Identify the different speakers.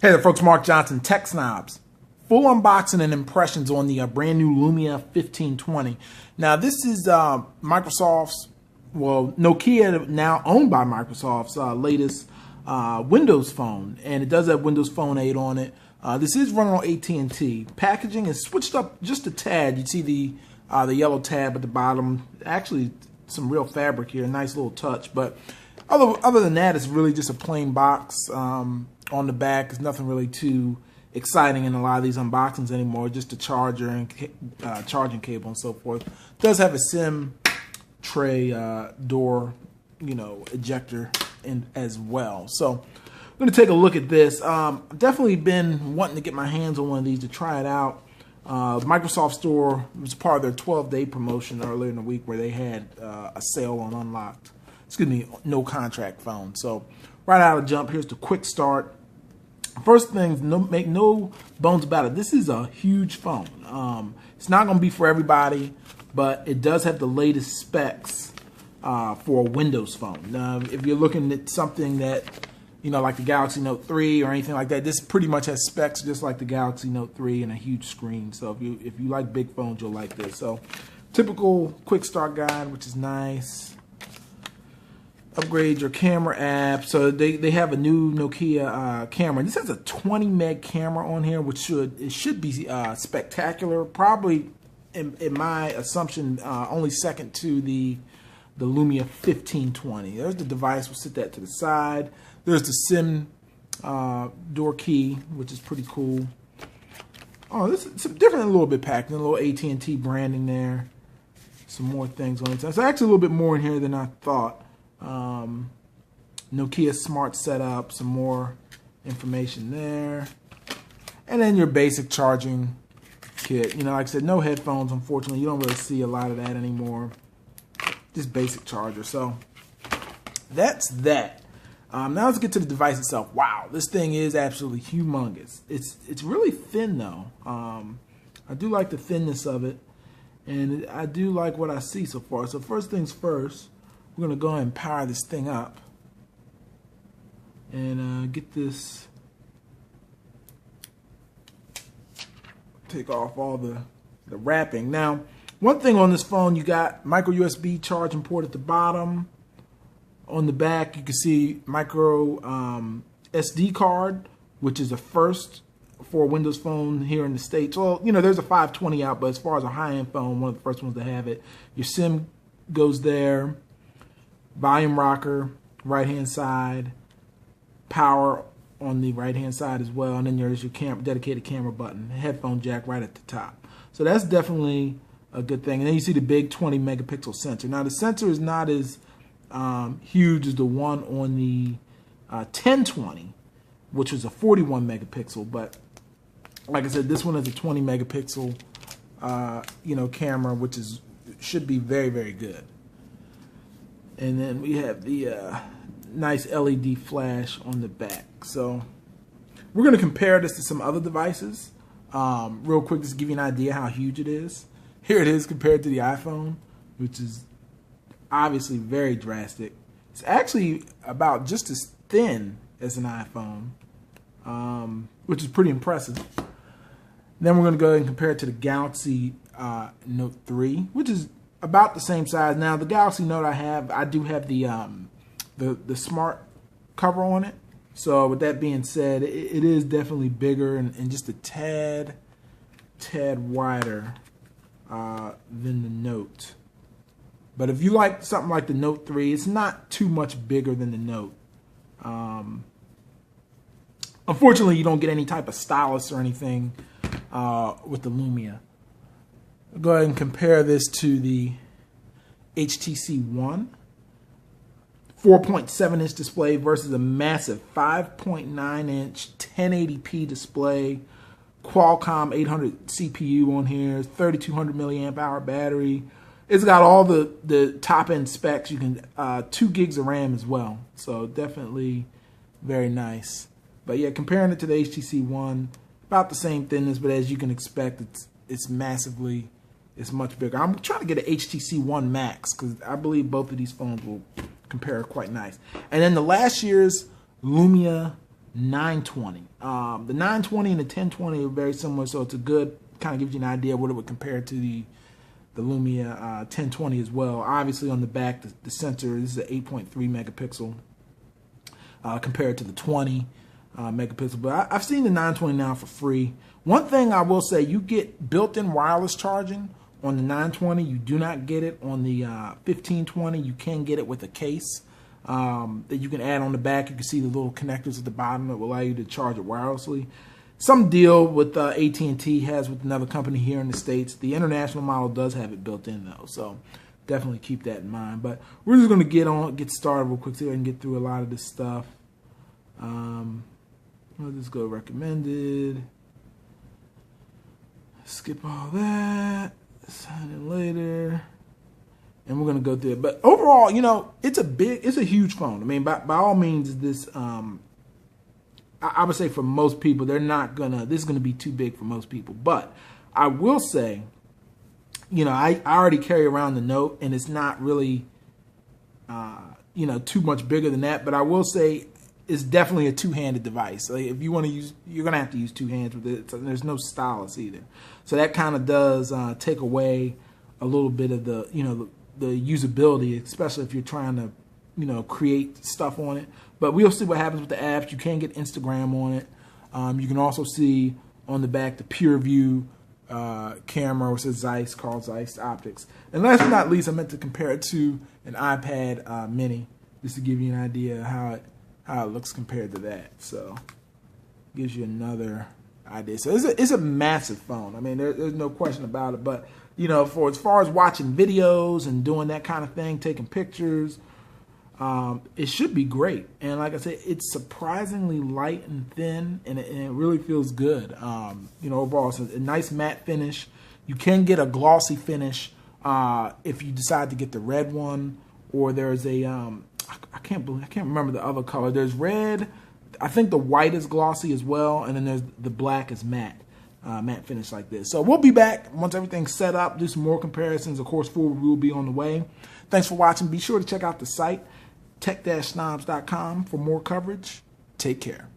Speaker 1: Hey there folks, Mark Johnson, Tech Snobs. Full unboxing and impressions on the brand new Lumia 1520. Now this is Microsoft's, Nokia, now owned by Microsoft's latest Windows phone. And it does have Windows Phone 8 on it. This is running on AT&T. Packaging is switched up just a tad. You see the yellow tab at the bottom. Actually, some real fabric here, nice little touch. But other than that, it's really just a plain box. On the back, there's nothing really too exciting in a lot of these unboxings anymore. Just a charger and charging cable and so forth. It does have a SIM tray door, ejector in as well. So I'm going to take a look at this. I've definitely been wanting to get my hands on one of these to try it out. Microsoft Store was part of their 12-day promotion earlier in the week where they had a sale on unlocked, no contract phone. So right out of jump, here's the quick start. First things, make no bones about it, this is a huge phone. It's not going to be for everybody, but it does have the latest specs for a Windows phone. Now, if you're looking at something that, like the Galaxy Note 3 or anything like that, this pretty much has specs just like the Galaxy Note 3 and a huge screen. So if you like big phones, you'll like this. So typical quick start guide, which is nice. Upgrade your camera app. So they have a new Nokia camera. This has a 20 meg camera on here, which should be spectacular. Probably, in my assumption, only second to the Lumia 1520. There's the device. We'll set that to the side. There's the SIM door key, which is pretty cool. Oh, this is different, a little bit packed. A little AT&T branding there. Some more things on it. So it's actually a little bit more in here than I thought. Nokia Smart Setup, some more information there, and then your basic charging kit. Like I said, no headphones, unfortunately. You don't really see a lot of that anymore. Just basic charger. So that's that. Now let's get to the device itself. Wow, this thing is absolutely humongous. It's really thin though. I do like the thinness of it, and I do like what I see so far. So first things first, we're going to go ahead and power this thing up and get this, take off all the wrapping. Now, one thing on this phone, you got micro USB charging port at the bottom. On the back, you can see micro SD card, which is a first for a Windows phone here in the States. Well, there's a 520 out, but as far as a high-end phone, one of the first ones to have it. Your SIM goes there. Volume rocker, right-hand side, power on the right-hand side as well, and then there's your dedicated camera button, headphone jack right at the top. So that's definitely a good thing. And then you see the big 20 megapixel sensor. Now the sensor is not as huge as the one on the 1020, which was a 41 megapixel, but like I said, this one is a 20 megapixel camera, which should be very, very good. And then we have the nice LED flash on the back. So we're going to compare this to some other devices. Real quick, just to give you an idea how huge it is. Here it is compared to the iPhone, which is obviously very drastic. It's actually about just as thin as an iPhone, which is pretty impressive. Then we're going to go ahead and compare it to the Galaxy Note 3, which is about the same size. Now the Galaxy Note I do have the smart cover on it. So with that being said, it is definitely bigger and just a tad wider than the Note. But if you like something like the Note 3, it's not too much bigger than the Note. Unfortunately, you don't get any type of stylus or anything with the Lumia. I'll go ahead and compare this to the HTC One. 4.7-inch display versus a massive 5.9-inch 1080p display. Qualcomm 800 CPU on here, 3200 milliamp hour battery. It's got all the top-end specs. You can 2 gigs of RAM as well. So definitely very nice. But yeah, comparing it to the HTC One, about the same thinness, but as you can expect, it's much bigger. I'm trying to get an HTC One Max because I believe both of these phones will compare quite nice. And then the last year's Lumia 920. The 920 and the 1020 are very similar, so it's a good, kind of gives you an idea of what it would compare to the Lumia 1020 as well. Obviously on the back, the sensor, this is an 8.3 megapixel compared to the 20 megapixel. But I've seen the 920 now for free. One thing I will say, you get built-in wireless charging on the 920. You do not get it on the 1520. You can get it with a case that you can add on the back. You can see the little connectors at the bottom that will allow you to charge it wirelessly. Some deal with AT&T has with another company here in the States. The international model does have it built in though, so definitely keep that in mind. But we're just going to get started real quick so we can get through a lot of this stuff. Let's just go recommended. Skip all that. Sign in later. And we're going to go through it. But overall, you know, it's a huge phone. I mean, by all means, this, I would say for most people, this is going to be too big for most people. But I will say, you know, I already carry around the Note, and it's not really, you know, too much bigger than that. But I will say it's definitely a two-handed device. Like if you want to use, you're going to have to use two hands with it. So there's no stylus either. So that kind of does take away a little bit of the, you know, the usability, especially if you're trying to, you know, create stuff on it. But we'll see what happens with the apps. You can get Instagram on it. You can also see on the back the Pure View camera, which says Zeiss, called Zeiss Optics. And last but not least, I meant to compare it to an iPad Mini, just to give you an idea of how it looks compared to that. So gives you another idea. So it's a massive phone. I mean, there's no question about it. But you know, as far as watching videos and doing that kind of thing, taking pictures, it should be great. And like I said, it's surprisingly light and thin, and it really feels good. You know, overall, it's a nice matte finish. You can get a glossy finish if you decide to get the red one, or there's a I can't remember the other color. There's red. I think the white is glossy as well, and then there's the black is matte. Matte finish like this. So we'll be back once everything's set up, do some more comparisons. Of course, Forward will be on the way. Thanks for watching. Be sure to check out the site, tech-snobs.com, for more coverage. Take care.